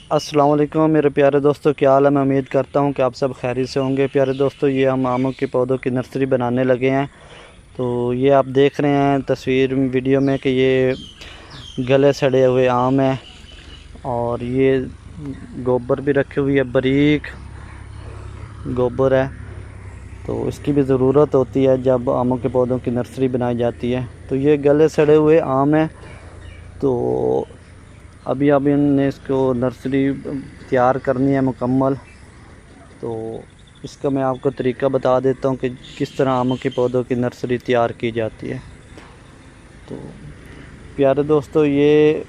अस्सलाम वालेकुम मेरे प्यारे दोस्तों, क्या हाल है। मैं उम्मीद करता हूँ कि आप सब खैरियत से होंगे। प्यारे दोस्तों, ये हम आमों के पौधों की नर्सरी बनाने लगे हैं। तो ये आप देख रहे हैं तस्वीर वीडियो में कि ये गले सड़े हुए आम हैं और ये गोबर भी रखी हुई है, बारीक गोबर है। तो इसकी भी ज़रूरत होती है जब आमों के पौधों की नर्सरी बनाई जाती है। तो ये गले सड़े हुए आम हैं। तो अभी हमने इसको नर्सरी तैयार करनी है मुकम्मल। तो इसका मैं आपको तरीका बता देता हूँ कि किस तरह आमों के पौधों की नर्सरी तैयार की जाती है। तो प्यारे दोस्तों, ये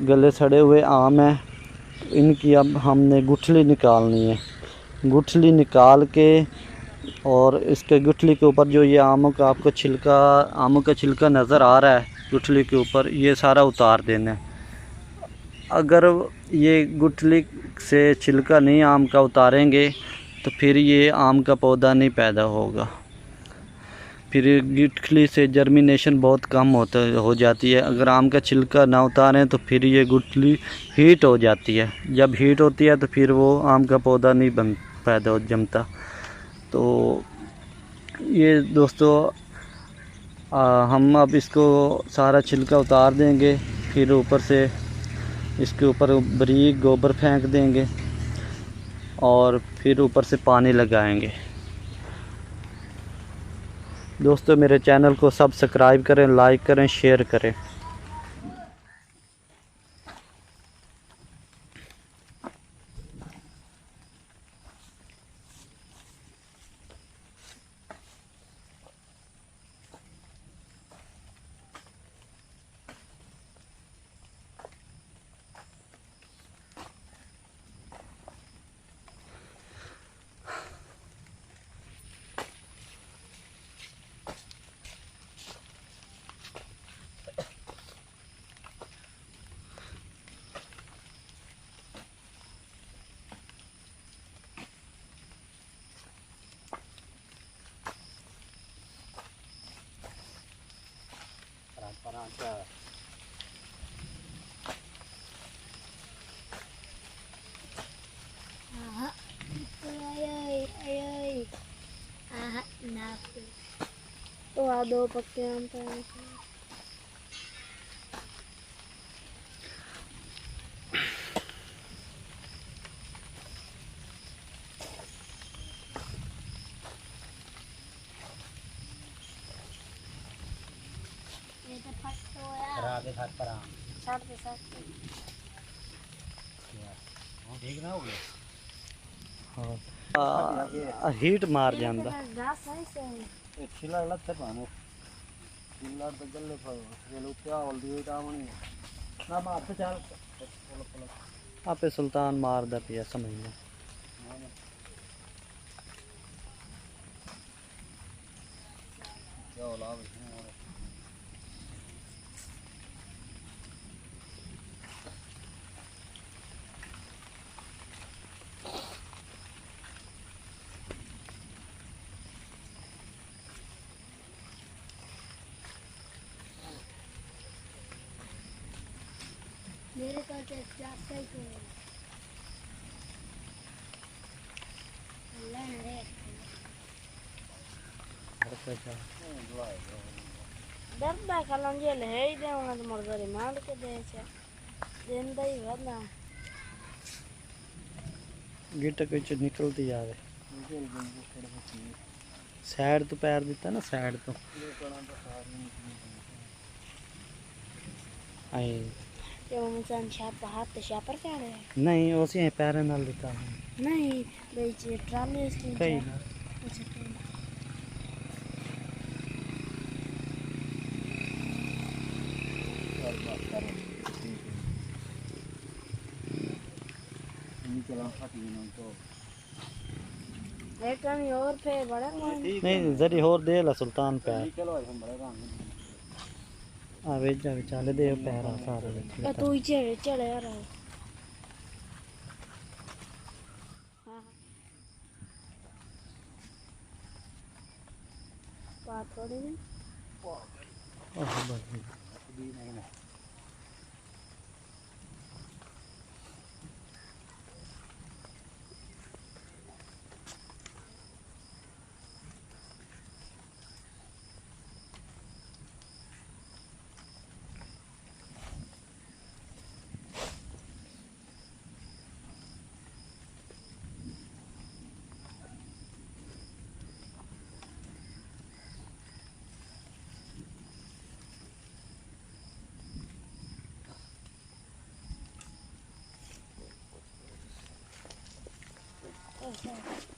गले सड़े हुए आम हैं। इनकी अब हमने गुठली निकालनी है। गुठली निकाल के और इसके गुठली के ऊपर जो ये आमों का छिलका नज़र आ रहा है गुठली के ऊपर, ये सारा उतार देना है। अगर ये गुठली से छिलका नहीं आम का उतारेंगे तो फिर ये आम का पौधा नहीं पैदा होगा। फिर गुठली से जर्मिनेशन बहुत कम हो जाती है। अगर आम का छिलका ना उतारें तो फिर ये गुठली हीट हो जाती है। जब हीट होती है तो फिर वो आम का पौधा नहीं पैदा जमता। तो ये दोस्तों, हम अब इसको सारा छिलका उतार देंगे। फिर ऊपर से इसके ऊपर बारीक गोबर फेंक देंगे और फिर ऊपर से पानी लगाएंगे। दोस्तों, मेरे चैनल को सब्सक्राइब करें, लाइक करें, शेयर करें। तो आ दो पक्के आम पे ये तो फट तो यार आगे हाथ पर आम साथ पे ठीक ना हो गया। हीट मार जाता। घास है से छिला लगता पानो छिला बगल ले लो क्या बोल दिए टामणी ना मार तो चल आपे सुल्तान मार दा पिया समझ लो। क्या लाभ है। मेरे को तो जाता ही को अल्लाह रे दर्द खलन जेल है ही दे उन्हें तो मर्दरी मार के दे छे जिंदा ही वरना गिट कुछ निकलती जावे। साइड तो पैर दिता ना, साइड तो आई ये इंसान छाप हाथ तो छापर का है नहीं उसी पैर नाल दिता नहीं बेच ट्राली इसकी कई अच्छा एक कमी और पे बड़ा नहीं जरी होर दे ला सुल्तान पैर आ वेजा चले दे पैर आ सारे का तू ही चले आ रहा हां बात थोड़ी नहीं ओह बस Rapa.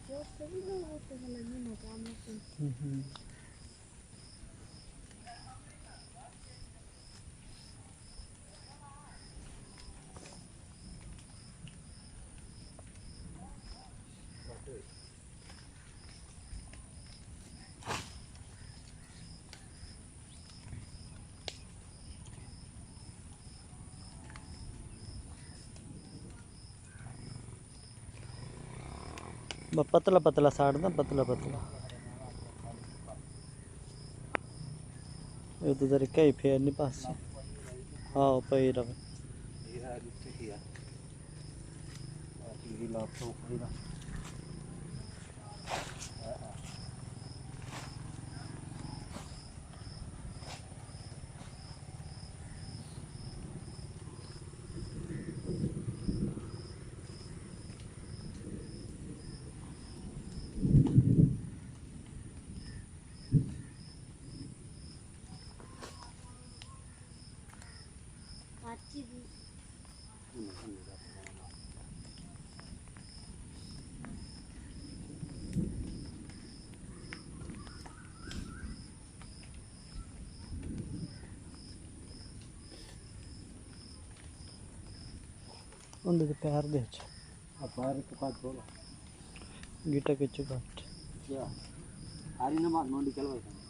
Yo estoy luego te la misma cama. पतला पतला साड़ना पतला पतला ये तो जरा कई फेर नहीं पास हाँ पई रवे काची भी उनके पैर दे पैर के पास बोला गिटा के चुकाट क्या आरी ना मार नोंडी चलवाई